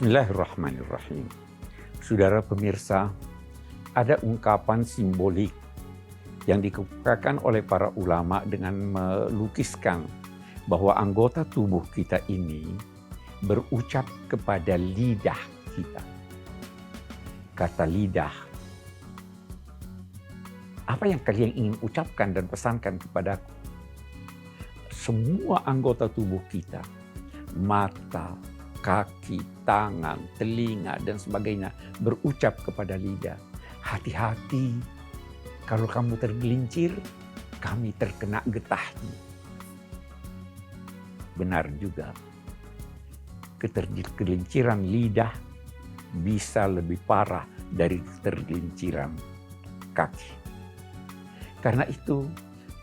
Bismillahirrahmanirrahim. Saudara pemirsa, ada ungkapan simbolik yang dikemukakan oleh para ulama dengan melukiskan bahwa anggota tubuh kita ini berucap kepada lidah kita. Kata lidah, apa yang kalian ingin ucapkan dan pesankan kepadaku? Semua anggota tubuh kita, mata, kaki, tangan, telinga, dan sebagainya berucap kepada lidah. Hati-hati, kalau kamu tergelincir, kami terkena getahnya. Benar juga, ketergelinciran lidah bisa lebih parah dari ketergelinciran kaki. Karena itu,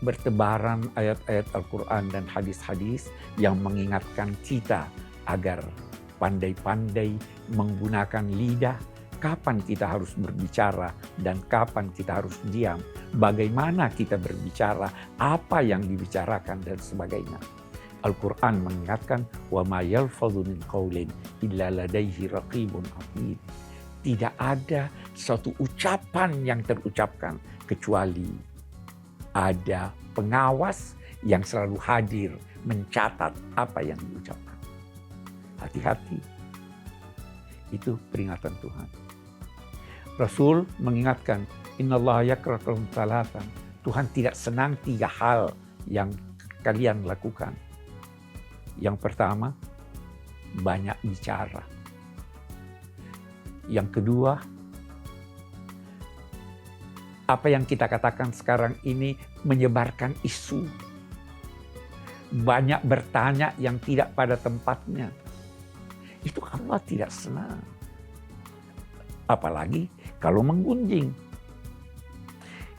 bertebaran ayat-ayat Al-Quran dan hadis-hadis yang mengingatkan kita agar pandai-pandai menggunakan lidah, kapan kita harus berbicara dan kapan kita harus diam, bagaimana kita berbicara, apa yang dibicarakan dan sebagainya. Al-Quran mengingatkan, وَمَا يَلْفَظُ مِنْ قَوْلٍ إِلَّا لَدَيْهِ رَقِيبٌ عَتِيدٌ. Tidak ada suatu ucapan yang terucapkan kecuali ada pengawas yang selalu hadir mencatat apa yang diucapkan. Hati-hati, itu peringatan Tuhan. Rasul mengingatkan, innallaha yakrahu salatan. Tuhan tidak senang 3 hal yang kalian lakukan. Yang pertama, banyak bicara. Yang kedua, apa yang kita katakan sekarang ini menyebarkan isu. Banyak bertanya yang tidak pada tempatnya. Itu Allah tidak senang. Apalagi kalau menggunjing.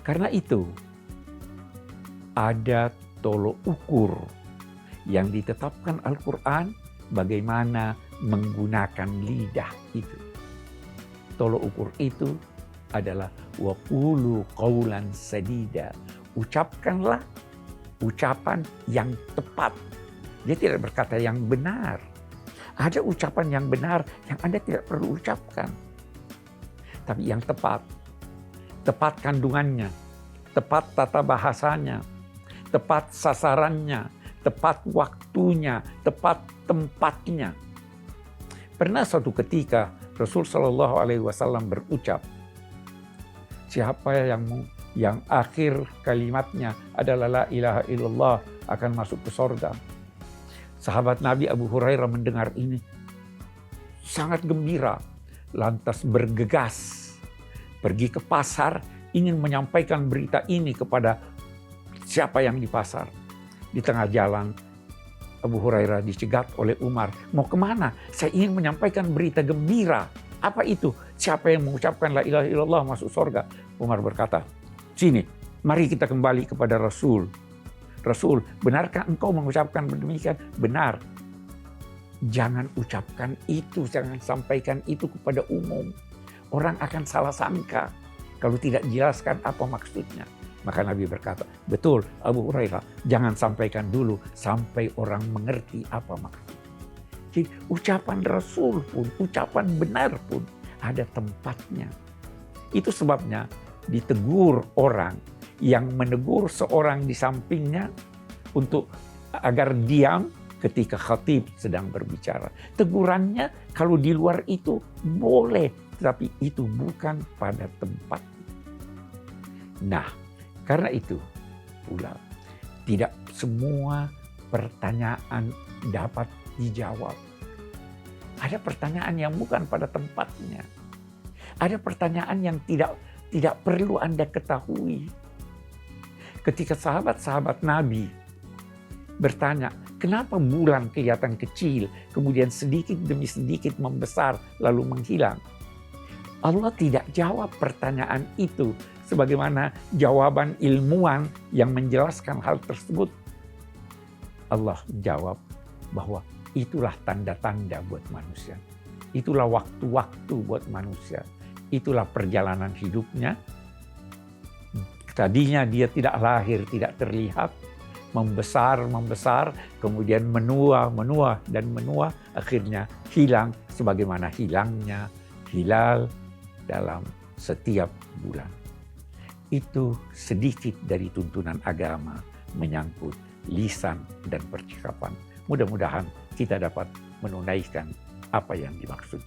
Karena itu, ada tolok ukur yang ditetapkan Al-Quran bagaimana menggunakan lidah itu. Tolok ukur itu adalah waqulu qawlan sadida. Ucapkanlah ucapan yang tepat. Dia tidak berkata yang benar. Ada ucapan yang benar yang Anda tidak perlu ucapkan. Tapi yang tepat. Tepat kandungannya. Tepat tata bahasanya. Tepat sasarannya. Tepat waktunya. Tepat tempatnya. Pernah suatu ketika Rasul SAW berucap, siapa yang akhir kalimatnya adalah la ilaha illallah akan masuk ke sorga. Sahabat Nabi Abu Hurairah mendengar ini sangat gembira, lantas bergegas pergi ke pasar ingin menyampaikan berita ini kepada siapa yang di pasar. Di tengah jalan Abu Hurairah dicegat oleh Umar. Mau kemana? Saya ingin menyampaikan berita gembira. Apa itu? Siapa yang mengucapkan la ilaha illallah masuk sorga? Umar berkata, sini, mari kita kembali kepada Rasul. Rasul, benarkah engkau mengucapkan demikian? Benar. Jangan ucapkan itu, jangan sampaikan itu kepada umum. Orang akan salah sangka kalau tidak jelaskan apa maksudnya. Maka Nabi berkata, betul Abu Hurairah, jangan sampaikan dulu sampai orang mengerti apa maksudnya. Jadi ucapan Rasul pun, ucapan benar pun ada tempatnya. Itu sebabnya ditegur orang yang menegur seorang di sampingnya untuk agar diam ketika khatib sedang berbicara. Tegurannya kalau di luar itu boleh, tapi itu bukan pada tempat. Nah, karena itu pula tidak semua pertanyaan dapat dijawab. Ada pertanyaan yang bukan pada tempatnya. Ada pertanyaan yang tidak perlu Anda ketahui. Ketika sahabat-sahabat Nabi bertanya, kenapa bulan kelihatan kecil, kemudian sedikit demi sedikit membesar, lalu menghilang? Allah tidak jawab pertanyaan itu sebagaimana jawaban ilmuwan yang menjelaskan hal tersebut. Allah jawab bahwa itulah tanda-tanda buat manusia. Itulah waktu-waktu buat manusia. Itulah perjalanan hidupnya. Tadinya dia tidak lahir, tidak terlihat. membesar, kemudian menua, dan menua, akhirnya hilang sebagaimana hilangnya hilal dalam setiap bulan. Itu sedikit dari tuntunan agama menyangkut lisan dan percakapan. Mudah-mudahan kita dapat menunaikan apa yang dimaksud.